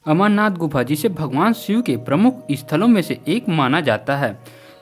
अमरनाथ गुफा, जिसे भगवान शिव के प्रमुख स्थलों में से एक माना जाता है,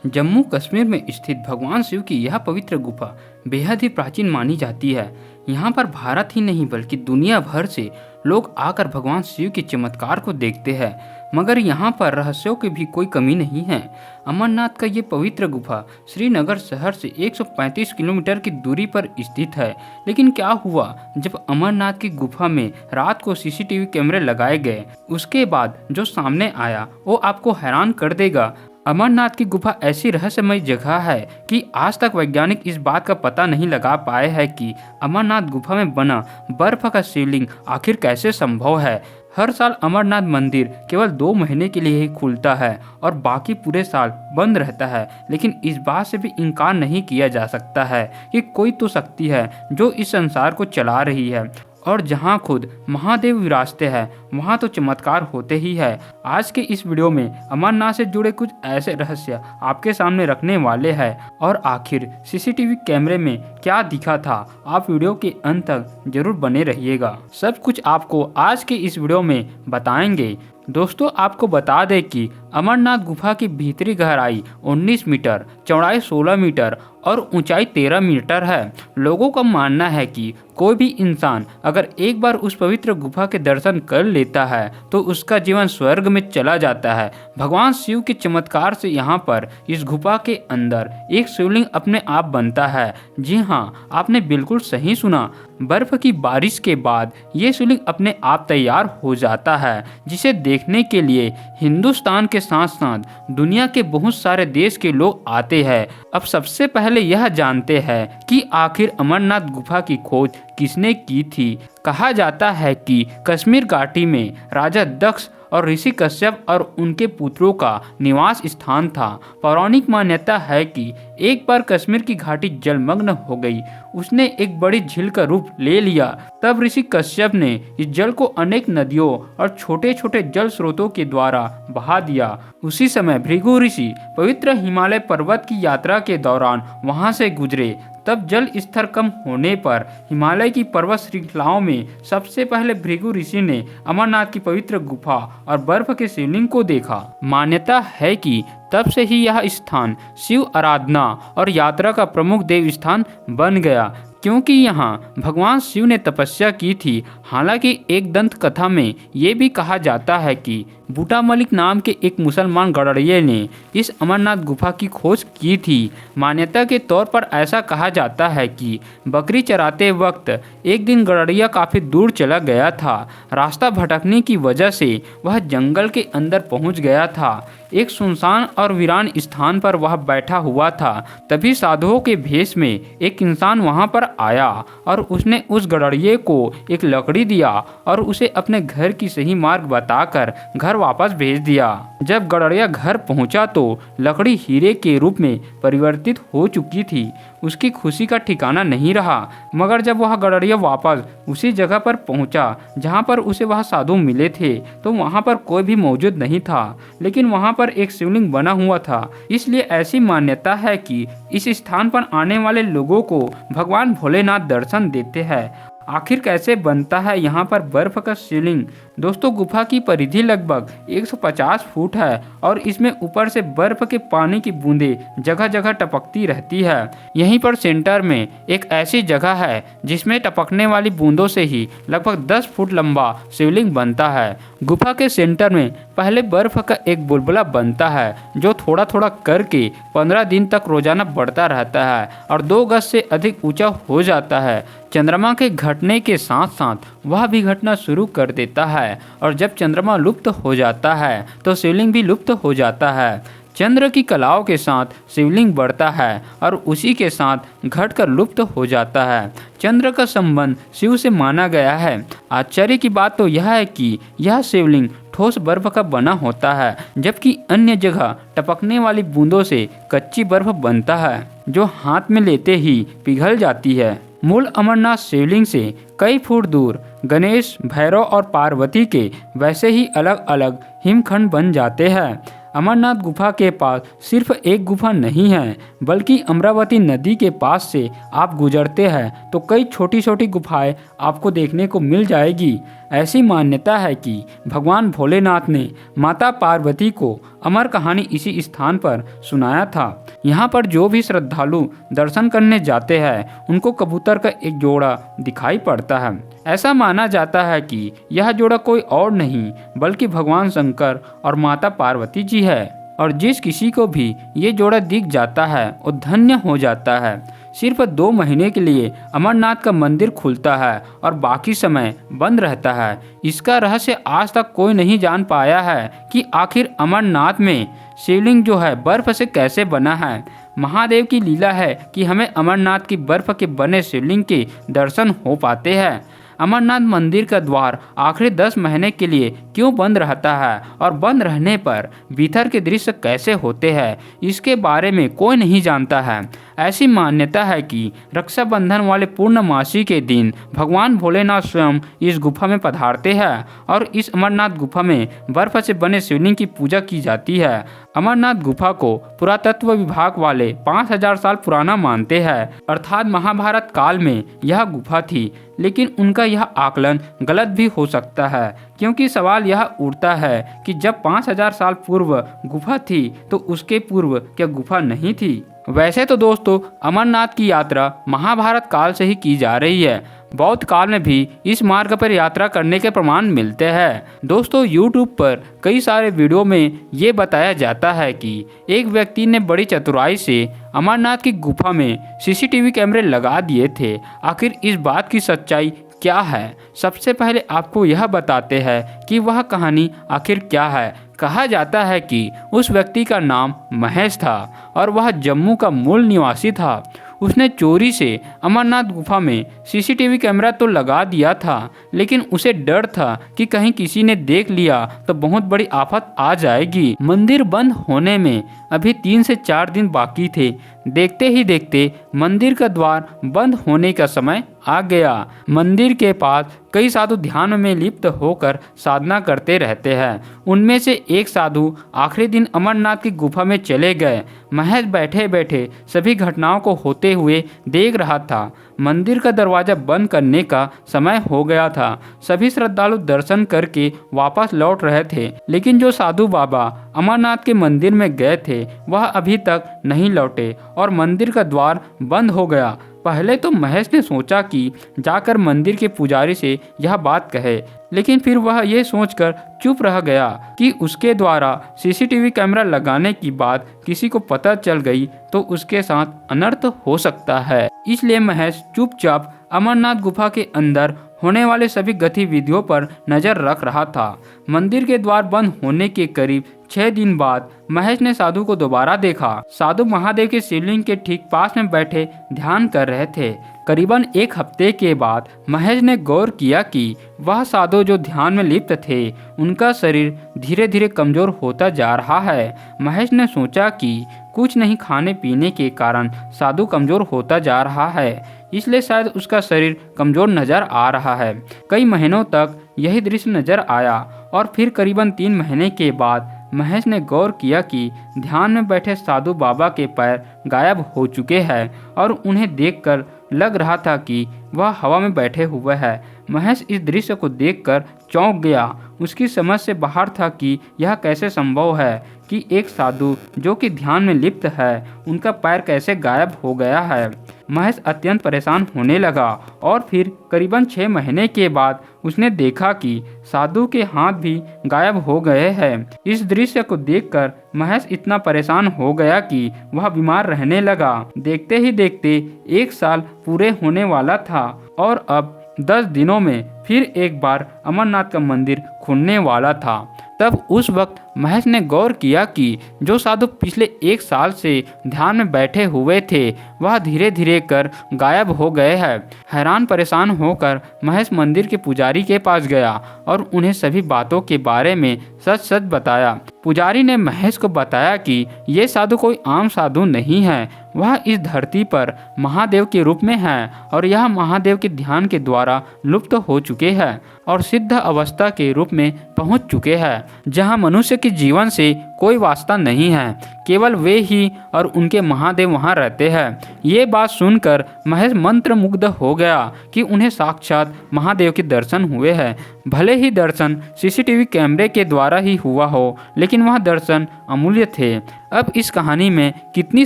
जम्मू कश्मीर में स्थित भगवान शिव की यह पवित्र गुफा बेहद ही प्राचीन मानी जाती है। यहाँ पर भारत ही नहीं बल्कि दुनिया भर से लोग आकर भगवान शिव के चमत्कार को देखते हैं, मगर यहाँ पर रहस्यों की भी कोई कमी नहीं है। अमरनाथ का ये पवित्र गुफा श्रीनगर शहर से 135 किलोमीटर की दूरी पर स्थित है। लेकिन क्या हुआ जब अमरनाथ की गुफा में रात को सीसीटीवी कैमरे लगाए गए, उसके बाद जो सामने आया वो आपको हैरान कर देगा। अमरनाथ की गुफा ऐसी रहस्यमय जगह है कि आज तक वैज्ञानिक इस बात का पता नहीं लगा पाए हैं कि अमरनाथ गुफा में बना बर्फ का शिवलिंग आखिर कैसे संभव है। हर साल अमरनाथ मंदिर केवल 2 महीने के लिए ही खुलता है और बाकी पूरे साल बंद रहता है, लेकिन इस बात से भी इनकार नहीं किया जा सकता है कि कोई तो शक्ति है जो इस संसार को चला रही है, और जहां खुद महादेव विराजते हैं वहां तो चमत्कार होते ही है। आज के इस वीडियो में अमरनाथ से जुड़े कुछ ऐसे रहस्य आपके सामने रखने वाले हैं, और आखिर सीसीटीवी कैमरे में क्या दिखा था, आप वीडियो के अंत तक जरूर बने रहिएगा। सब कुछ आपको आज के इस वीडियो में बताएंगे। दोस्तों, आपको बता दें कि अमरनाथ गुफा की भीतरी गहराई 19 मीटर, चौड़ाई 16 मीटर और ऊंचाई 13 मीटर है। लोगों का मानना है कि कोई भी इंसान अगर एक बार उस पवित्र गुफा के दर्शन कर लेता है तो उसका जीवन स्वर्ग में चला जाता है। भगवान शिव के चमत्कार से यहाँ पर इस गुफा के अंदर एक शिवलिंग अपने आप बनता है। जी हाँ, आपने बिल्कुल सही सुना। बर्फ की बारिश के बाद ये शिवलिंग अपने आप तैयार हो जाता है, जिसे देखने के लिए हिंदुस्तान के साथ साथ दुनिया के बहुत सारे देश के लोग आते हैं। अब सबसे पहले यह जानते हैं कि आखिर अमरनाथ गुफा की खोज किसने की थी। कहा जाता है कि कश्मीर घाटी में राजा दक्ष और ऋषि कश्यप और उनके पुत्रों का निवास स्थान था। पौराणिक मान्यता है कि एक बार कश्मीर की घाटी जलमग्न हो गई, उसने एक बड़ी झील का रूप ले लिया। तब ऋषि कश्यप ने इस जल को अनेक नदियों और छोटे छोटे जल स्रोतों के द्वारा बहा दिया। उसी समय भृगु ऋषि पवित्र हिमालय पर्वत की यात्रा के दौरान वहां से गुजरे। तब जल स्तर कम होने पर हिमालय की पर्वत श्रृंखलाओं में सबसे पहले भृगु ऋषि ने अमरनाथ की पवित्र गुफा और बर्फ के शिवलिंग को देखा। मान्यता है कि तब से ही यह स्थान शिव आराधना और यात्रा का प्रमुख देव स्थान बन गया, क्योंकि यहाँ भगवान शिव ने तपस्या की थी। हालांकि एक दंत कथा में ये भी कहा जाता है कि बूटा मलिक नाम के एक मुसलमान गडरिये ने इस अमरनाथ गुफा की खोज की थी। मान्यता के तौर पर ऐसा कहा जाता है कि बकरी चराते वक्त एक दिन गडरिया काफ़ी दूर चला गया था। रास्ता भटकने की वजह से वह जंगल के अंदर पहुंच गया था। एक सुनसान और वीरान स्थान पर वह बैठा हुआ था। तभी साधुओं के भेष में एक इंसान वहां पर आया और उसने उस गडरिये को एक लकड़ी दिया और उसे अपने घर की सही मार्ग बताकर घर वापस भेज दिया। जब गडरिया घर पहुंचा तो लकड़ी हीरे के रूप में परिवर्तित हो चुकी थी। उसकी खुशी का ठिकाना नहीं रहा। मगर जब वह गडरिया वापस उसी जगह पर पहुंचा जहां पर उसे वह साधु मिले थे, तो वहां पर कोई भी मौजूद नहीं था, लेकिन वहां पर एक शिवलिंग बना हुआ था। इसलिए ऐसी मान्यता है कि इस स्थान पर आने वाले लोगों को भगवान भोलेनाथ दर्शन देते हैं। आखिर कैसे बनता है यहाँ पर बर्फ का शिवलिंग? दोस्तों, गुफा की परिधि लगभग 150 फुट है और इसमें ऊपर से बर्फ के पानी की बूंदें जगह जगह टपकती रहती है। यहीं पर सेंटर में एक ऐसी जगह है जिसमें टपकने वाली बूंदों से ही लगभग 10 फुट लंबा शिवलिंग बनता है। गुफा के सेंटर में पहले बर्फ का एक बुलबुला बनता है जो थोड़ा थोड़ा करके 15 दिन तक रोजाना बढ़ता रहता है और 2 गज से अधिक ऊंचा हो जाता है। चंद्रमा के घटने के साथ साथ वह भी घटना शुरू कर देता है, और जब चंद्रमा लुप्त हो जाता है तो शिवलिंग भी लुप्त हो जाता है। चंद्र की कलाओं के साथ शिवलिंग बढ़ता है और उसी के साथ घटकर लुप्त हो जाता है। चंद्र का संबंध शिव से माना गया है। आश्चर्य की बात तो यह है कि यह शिवलिंग ठोस बर्फ का बना होता है, जबकि अन्य जगह टपकने वाली बूंदों से कच्ची बर्फ बनता है जो हाथ में लेते ही पिघल जाती है। मूल अमरनाथ शिवलिंग से कई फुट दूर गणेश, भैरव और पार्वती के वैसे ही अलग अलग हिमखंड बन जाते हैं। अमरनाथ गुफा के पास सिर्फ एक गुफा नहीं है, बल्कि अमरावती नदी के पास से आप गुजरते हैं तो कई छोटी छोटी गुफाएं आपको देखने को मिल जाएगी। ऐसी मान्यता है कि भगवान भोलेनाथ ने माता पार्वती को अमर कहानी इसी स्थान पर सुनाया था। यहाँ पर जो भी श्रद्धालु दर्शन करने जाते हैं उनको कबूतर का एक जोड़ा दिखाई पड़ता है। ऐसा माना जाता है कि यह जोड़ा कोई और नहीं बल्कि भगवान शंकर और माता पार्वती जी है, और जिस किसी को भी ये जोड़ा दिख जाता है वो धन्य हो जाता है। सिर्फ 2 महीने के लिए अमरनाथ का मंदिर खुलता है और बाकी समय बंद रहता है। इसका रहस्य आज तक कोई नहीं जान पाया है कि आखिर अमरनाथ में शिवलिंग जो है बर्फ से कैसे बना है। महादेव की लीला है कि हमें अमरनाथ की बर्फ के बने शिवलिंग के दर्शन हो पाते हैं। अमरनाथ मंदिर का द्वार आखिरी 10 महीने के लिए क्यों बंद रहता है और बंद रहने पर भीतर के दृश्य कैसे होते हैं, इसके बारे में कोई नहीं जानता है। ऐसी मान्यता है कि रक्षाबंधन वाले पूर्णमासी के दिन भगवान भोलेनाथ स्वयं इस गुफा में पधारते हैं और इस अमरनाथ गुफा में बर्फ से बने शिवलिंग की पूजा की जाती है। अमरनाथ गुफा को पुरातत्व विभाग वाले 5000 साल पुराना मानते हैं, अर्थात महाभारत काल में यह गुफा थी। लेकिन उनका यह आकलन गलत भी हो सकता है, क्योंकि सवाल यह उठता है कि जब 5000 साल पूर्व गुफा थी तो उसके पूर्व क्या गुफा नहीं थी। वैसे तो दोस्तों अमरनाथ की यात्रा महाभारत काल से ही की जा रही है। बौद्ध काल में भी इस मार्ग पर यात्रा करने के प्रमाण मिलते हैं। दोस्तों YouTube पर कई सारे वीडियो में ये बताया जाता है कि एक व्यक्ति ने बड़ी चतुराई से अमरनाथ की गुफा में CCTV कैमरे लगा दिए थे। आखिर इस बात की सच्चाई क्या है? सबसे पहले आपको यह बताते हैं कि वह कहानी आखिर क्या है। कहा जाता है कि उस व्यक्ति का नाम महेश था और वह जम्मू का मूल निवासी था। उसने चोरी से अमरनाथ गुफा में CCTV कैमरा तो लगा दिया था, लेकिन उसे डर था कि कहीं किसी ने देख लिया तो बहुत बड़ी आफत आ जाएगी। मंदिर बंद होने में अभी 3 से 4 दिन बाकी थे। देखते ही देखते मंदिर का द्वार बंद होने का समय आ गया। मंदिर के पास कई साधु ध्यान में लिप्त होकर साधना करते रहते हैं। उनमें से एक साधु आखिरी दिन अमरनाथ की गुफा में चले गए। महज बैठे बैठे सभी घटनाओं को होते हुए देख रहा था। मंदिर का दरवाजा बंद करने का समय हो गया था। सभी श्रद्धालु दर्शन करके वापस लौट रहे थे, लेकिन जो साधु बाबा अमरनाथ के मंदिर में गए थे वह अभी तक नहीं लौटे और मंदिर का द्वार बंद हो गया। पहले तो महेश ने सोचा कि जाकर मंदिर के पुजारी से यह बात कहे, लेकिन फिर वह ये सोचकर चुप रह गया कि उसके द्वारा CCTV कैमरा लगाने की बात किसी को पता चल गई तो उसके साथ अनर्थ हो सकता है। इसलिए महेश चुपचाप अमरनाथ गुफा के अंदर होने वाले सभी गतिविधियों पर नजर रख रहा था। मंदिर के द्वार बंद होने के करीब 6 दिन बाद महेश ने साधु को दोबारा देखा। साधु महादेव के शिवलिंग के ठीक पास में बैठे ध्यान कर रहे थे। करीबन 1 हफ्ते के बाद महेश ने गौर किया कि वह साधु जो ध्यान में लिप्त थे उनका शरीर धीरे धीरे कमजोर होता जा रहा है। महेश ने सोचा कि कुछ नहीं खाने पीने के कारण साधु कमजोर होता जा रहा है, इसलिए शायद उसका शरीर कमजोर नजर आ रहा है। कई महीनों तक यही दृश्य नजर आया और फिर करीबन 3 महीने के बाद महेश ने गौर किया कि ध्यान में बैठे साधु बाबा के पैर गायब हो चुके हैं और उन्हें देखकर लग रहा था कि वह हवा में बैठे हुए हैं। महेश इस दृश्य को देखकर चौंक गया। उसकी समझ से बाहर था कि यह कैसे संभव है कि एक साधु जो कि ध्यान में लिप्त है उनका पैर कैसे गायब हो गया है। महेश अत्यंत परेशान होने लगा और फिर करीबन 6 महीने के बाद उसने देखा कि साधु के हाथ भी गायब हो गए हैं। इस दृश्य को देखकर महेश इतना परेशान हो गया कि वह बीमार रहने लगा। देखते ही देखते 1 साल पूरे होने वाला था और अब 10 दिनों में फिर एक बार अमरनाथ का मंदिर खुलने वाला था। तब उस वक्त महेश ने गौर किया कि जो साधु पिछले 1 साल से ध्यान में बैठे हुए थे वह धीरे धीरे कर गायब हो गए हैं। हैरान परेशान होकर महेश मंदिर के पुजारी के पास गया और उन्हें सभी बातों के बारे में सच सच बताया। पुजारी ने महेश को बताया कि ये साधु कोई आम साधु नहीं है, वह इस धरती पर महादेव के रूप में है और यह महादेव के ध्यान के द्वारा लुप्त हो चुके हैं और सिद्ध अवस्था के रूप में पहुंच चुके हैं। जहां मनुष्य की उनके जीवन से कोई वास्ता नहीं है, केवल वे ही और उनके महादेव वहाँ रहते हैं। ये बात सुनकर महेश मंत्रमुग्ध हो गया कि उन्हें साक्षात महादेव के दर्शन हुए हैं। भले ही दर्शन सीसीटीवी कैमरे के द्वारा ही हुआ हो, लेकिन वह दर्शन अमूल्य थे। अब इस कहानी में कितनी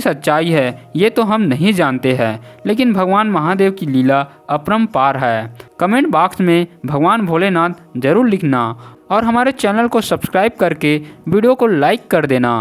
सच्चाई है ये तो हम नहीं जानते हैं, लेकिन भगवान महादेव की लीला अपरंपार है। कमेंट बॉक्स में भगवान भोलेनाथ जरूर लिखना और हमारे चैनल को सब्सक्राइब करके वीडियो को लाइक कर देना।